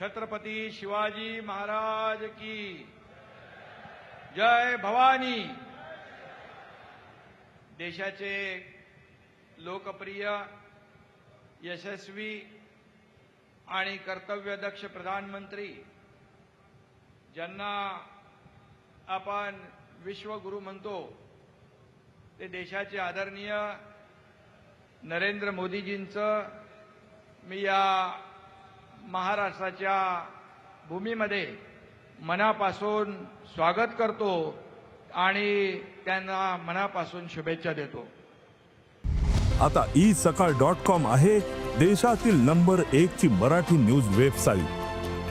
छत्रपती शिवाजी महाराज की जय भवानी। देशाचे लोकप्रिय, यशस्वी आणि कर्तव्यदक्ष प्रधानमंत्री, ज्यांना आपण विश्वगुरु म्हणतो, ते देशाचे आदरणीय नरेंद्र मोदीजींचं मी या महाराष्ट्राच्या भूमीमध्ये मनापासून स्वागत करतो आणि त्यांना मनापासून शुभेच्छा देतो। आता isakal.com आहे देशातील नंबर 1 ची मराठी न्यूज वेबसाईट।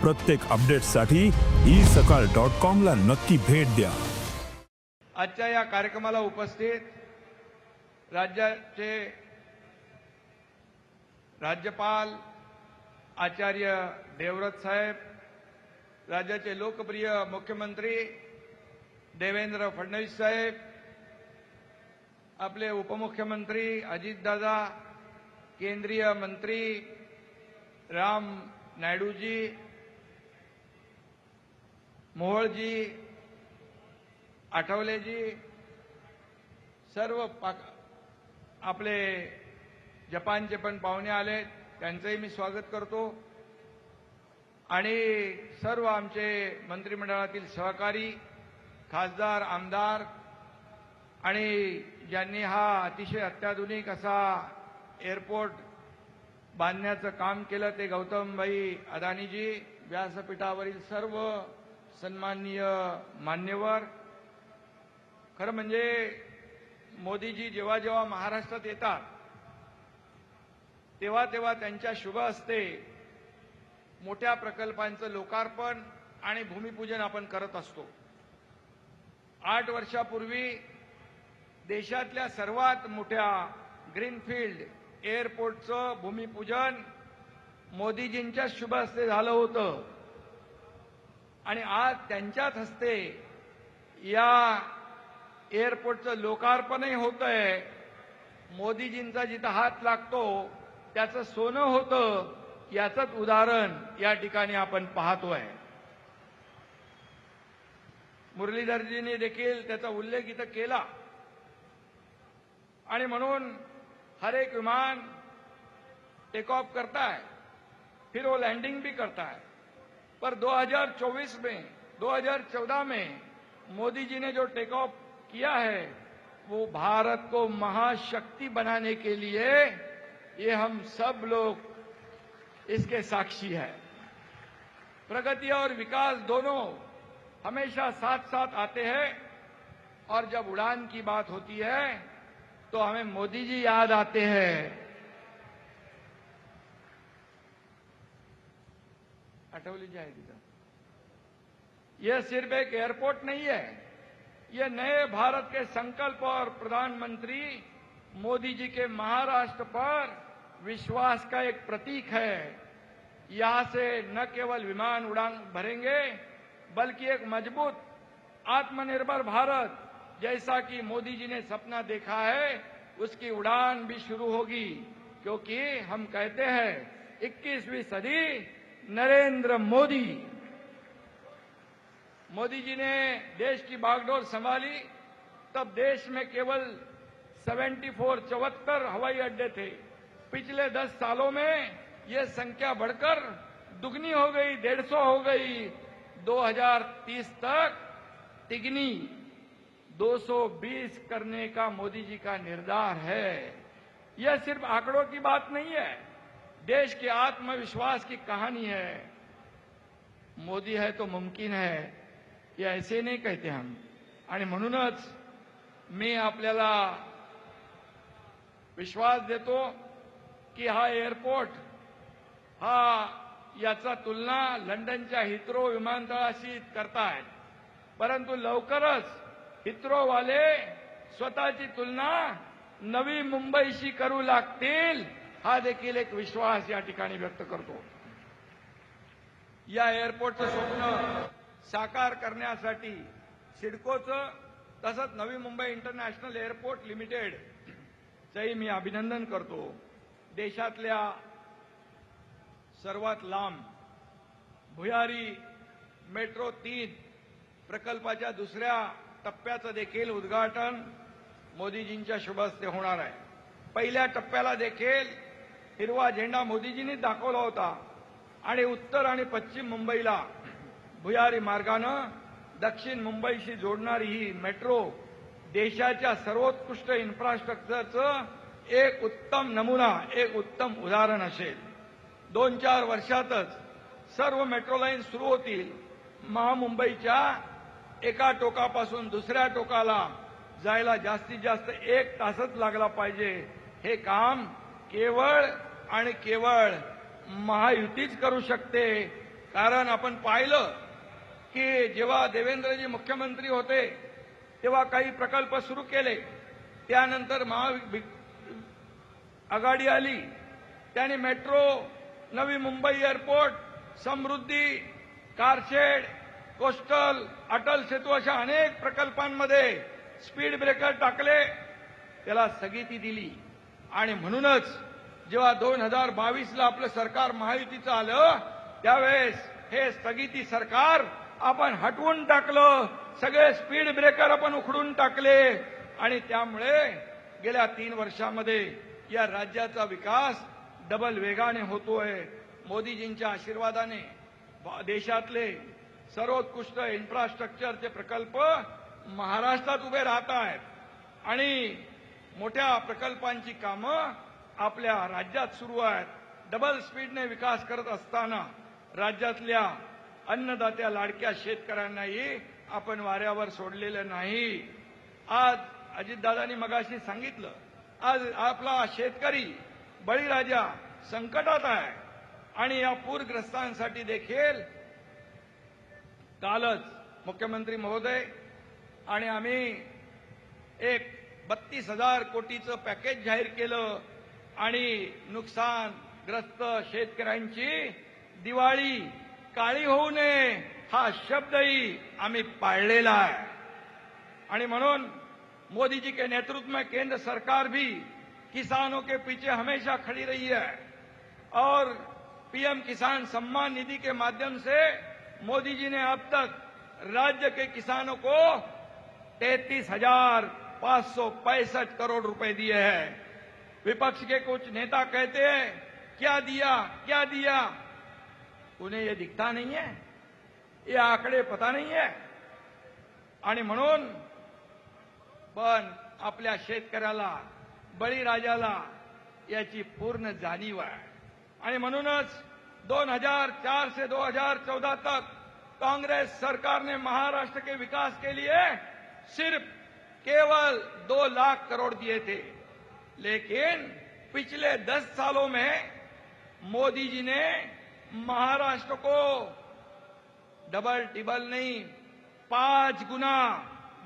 प्रत्येक अपडेटसाठी isakal.com ला नक्की भेट द्या। आजच्या या कार्यक्रमाला उपस्थित राज्याचे राज्यपाल आचार्य देवव्रत साहेब, राज्याचे लोकप्रिय मुख्यमंत्री देवेंद्र फडणवीस साहेब, आपले उपमुख्यमंत्री अजितदादा, केंद्रीय मंत्री राम नायडूजी, मोहोळजी, आठवलेजी, सर्व आपले जपानचे पण पाहुणे आले, त्यांचंही मी स्वागत करतो। आणि सर्व आमचे मंत्रिमंडळातील सहकारी, खासदार, आमदार आणि ज्यांनी हा अतिशय अत्याधुनिक असा एअरपोर्ट बांधण्याचं काम केलं, ते गौतमभाई अदानीजी, व्यासपीठावरील सर्व सन्माननीय मान्यवर। खरं म्हणजे मोदीजी जेव्हा जेव्हा महाराष्ट्रात येतात तेव्हा तेव्हा त्यांच्या शुभ हस्ते मोठ्या प्रकल्पांचं लोकार्पण आणि भूमिपूजन आपण करत असतो। 8 वर्षापूर्वी देशातल्या सर्वात मोठ्या ग्रीनफील्ड एअरपोर्टचं भूमिपूजन मोदीजींच्या शुभ हस्ते झालं होतं आणि आज त्यांच्याच हस्ते या एअरपोर्टचं लोकार्पणही होतंय। मोदीजींचा जिथं हात लागतो त्याचं सोनं होतं, याचंच उदाहरण या ठिकाणी आपण पाहतोय। मुरलीधरजींनी देखील त्याचा उल्लेख इथं केला आणि म्हणून हर एक विमान टेक ऑफ करता है, फिर वो लैंडिंग भी करता है। पर 2014 में मोदी जी ने जो टेक ऑफ किया है वो भारत को महाशक्ति बनाने के लिए, ये हम सब लोग इसके साक्षी है। प्रगति और विकास दोनों हमेशा साथ साथ आते हैं और जब उड़ान की बात होती है तो हमें मोदी जी याद आते हैं। अटौली जाए दीदा, यह सिर्फ एक एयरपोर्ट नहीं है, यह नए भारत के संकल्प और प्रधानमंत्री मोदी जी के महाराष्ट्र पर विश्वास का एक प्रतीक है। यहां से न केवल विमान उड़ान भरेंगे बल्कि एक मजबूत आत्मनिर्भर भारत जैसा कि मोदी जी ने सपना देखा है उसकी उड़ान भी शुरू होगी, क्योंकि हम कहते हैं 21वीं सदी नरेंद्र मोदी। मोदी जी ने देश की बागडोर संभाली तब देश में केवल 74 हवाई अड्डे थे। पिछले 10 सालों में यह संख्या बढ़कर दुगनी हो गई, 150 हो गई। 2030 तक तिगनी 220 करने का मोदी जी का निर्धार है। यह सिर्फ आंकड़ों की बात नहीं है, देश के आत्मविश्वास की कहानी है। मोदी है तो मुमकिन है, ये ऐसे नहीं कहते हम। आणि म्हणूनच मी आपल्याला विश्वास देतो की हा एअरपोर्ट याचा तुलना लंडनच्या हिथ्रो विमानतळाशी करतायत, परंतु लवकरच हिथ्रो वाले स्वतःची तुलना नवी मुंबईशी करू लागतील, हा देखील एक विश्वास या ठिकाणी व्यक्त करतो। या एअरपोर्टचं स्वप्न साकार करण्यासाठी सिडकोचं तसंच Navi Mumbai international airport limited चंही मी अभिनंदन करतो। देशातल्या सर्वात लांब भुयारी मेट्रो 3 प्रकल्पाच्या दुसऱ्या टप्प्याचं देखील उद्घाटन मोदीजींच्या शुभ हस्ते होणार आहे. पहिल्या टप्प्याला देखील हिरवा झेंडा मोदीजींनी दाखवला होता आणि उत्तर आणि पश्चिम मुंबईला भुयारी मार्गानं दक्षिण मुंबईशी जोडणारी ही मेट्रो देशाच्या सर्वोत्कृष्ट इन्फ्रास्ट्रक्चरचं एक उत्तम नमुना, एक उत्तम उदाहरण असेल. 2-4 वर्षातच सर्व मेट्रो लाईन सुरू होतील. महामुंबईच्या एका टोकापासून दुसऱ्या टोकाला जायला जास्तीत जास्त 1 तासच लागला पाहिजे. हे काम केवळ आणि केवळ महायुतीच करू शकते. कारण आपण पाहिलं की जेव्हा देवेंद्रजी मुख्यमंत्री होते तेव्हा काही प्रकल्प सुरू केले. त्यानंतर आघाडी आली, त्याने मेट्रो, नवी मुंबई एअरपोर्ट, समृद्धी, कारशेड, कोस्टल, अटल सेतू अशा अनेक प्रकल्पांमध्ये स्पीड ब्रेकर टाकले, त्याला स्थगिती दिली. आणि म्हणूनच जेव्हा 2022ला आपलं सरकार महायुतीचं आलं त्यावेळेस हे स्थगिती सरकार आपण हटवून टाकलं. सगळे स्पीड ब्रेकर आपण उखडून टाकले आणि त्यामुळे गेल्या 3 वर्षामध्ये या राज्याचा विकास डबल वेगाने होतोय. मोदीजींच्या आशीर्वादाने देशातले सर्वोत्कृष्ट इन्फ्रास्ट्रक्चरचे प्रकल्प महाराष्ट्रात उभे राहत आहेत आणि मोठ्या प्रकल्पांची कामं आपल्या राज्यात सुरू आहेत. डबल स्पीडने विकास करत असताना राज्यातल्या अन्नदात्या लाडक्या शेतकऱ्यांनाही आपण वाऱ्यावर सोडलेलं नाही. आज अजितदादांनी मगाशी सांगितलं, आज आपला शेतकरी बळीराजा संकटात आहे आणि या पूरग्रस्तांसाठी देखील कालच मुख्यमंत्री महोदय आणि आम्ही एक 32,000 कोटीचं पॅकेज जाहीर केलं आणि नुकसानग्रस्त शेतकऱ्यांची दिवाळी काळी होऊ नये हा शब्दही आम्ही पाळलेला आहे. आणि म्हणून मोदी जी के नेतृत्व में केंद्र सरकार भी किसानों के पीछे हमेशा खड़ी रही है और पीएम किसान सम्मान निधि के माध्यम से मोदी जी ने अब तक राज्य के किसानों को 33,565 करोड़ रुपए दिए हैं. विपक्ष के कुछ नेता कहते हैं क्या दिया क्या दिया, उन्हें ये दिखता नहीं है, ये आंकड़े पता नहीं है. आणि म्हणून पण आपल्या शेतकऱ्याला बळीराजाला याची पूर्ण जाणीव आहे. आणि म्हणूनच 2004 से 2014 तक कांग्रेस सरकार ने महाराष्ट्र के विकास के लिए सिर्फ केवल 2 लाख करोड़ दिए थे. लेकिन पिछले 10 सालों में मोदी जी ने महाराष्ट्र को डबल टिबल नहीं 5 गुना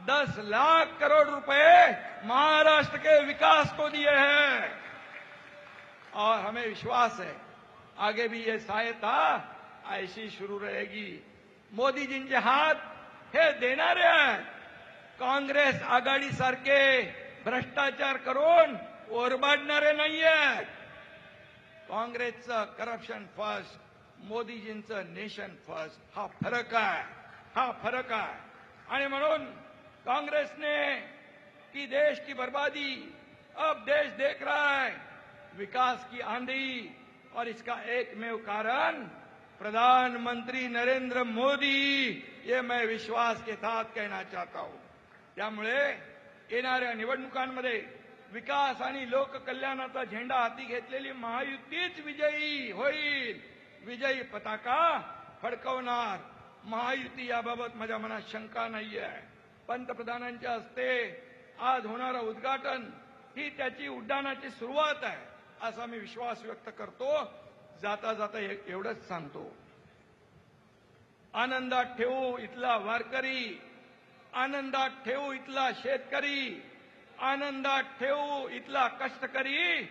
10 लाख करोड़ रुपए महाराष्ट्र के विकास को दिए हैं. और हमें विश्वास है आगे भी ये सहायता ऐसी शुरू रहेगी. मोदीजींचे हात हे देणारे आहेत. काँग्रेस आघाडीसारखे भ्रष्टाचार करून ओरबाडणारे नाहीयेत. काँग्रेसचं करप्शन फर्स्ट, मोदीजींचं नेशन फर्स्ट, हा फरक आहे, हा फरक आहे. आणि म्हणून कांग्रेस ने की देश की बर्बादी, अब देश देख रहा है विकास की आंधी. और इसका एकमेव कारण प्रधानमंत्री नरेंद्र मोदी, ये मैं विश्वास के साथ कहना चाहता हूं. त्यामुळे येणाऱ्या निवडणुकांमध्ये विकास आणि लोककल्याणाचा झेंडा हाती घेतलेली महायुतीच विजयी होईल. विजयी पताका फडकवणार महायुती, याबाबत माझ्या मनात शंका नाही आहे. पंतप्रधानांच्या हस्ते आज होणारं उद्घाटन ही त्याची उड्डाणाची सुरुवात आहे असा मी विश्वास व्यक्त करतो. जाता जाता एवढंच सांगतो, आनंदात ठेवू इथला वारकरी, आनंदात ठेवू इथला शेतकरी, आनंदात ठेवू इथला कष्टकरी.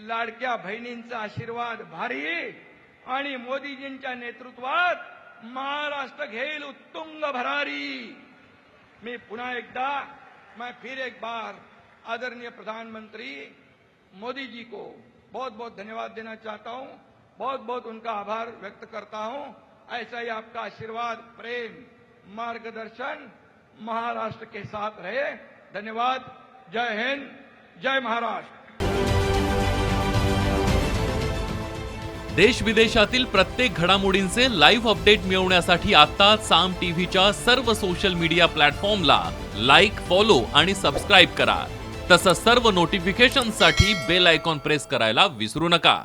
लाडक्या बहिणींचा आशीर्वाद भारी आणि मोदीजींच्या नेतृत्वात महाराष्ट्र घेईल उत्तुंग भरारी. मैं पुनः एकदा, मैं फिर एक बार आदरणीय प्रधानमंत्री मोदी जी को बहुत बहुत धन्यवाद देना चाहता हूं. बहुत बहुत उनका आभार व्यक्त करता हूं. ऐसा ही आपका आशीर्वाद, प्रेम, मार्गदर्शन महाराष्ट्र के साथ रहे। धन्यवाद। जय हिंद, जय महाराष्ट्र। देश विदेशातील प्रत्येक घडामोडींचे लाईव्ह अपडेट मिळवण्यासाठी आता साम टीव्हीच्या सर्व सोशल मीडिया प्लॅटफॉर्मला लाईक, फॉलो आणि सबस्क्राईब करा। तसंच सर्व नोटिफिकेशनसाठी बेल आयकॉन प्रेस करायला विसरू नका।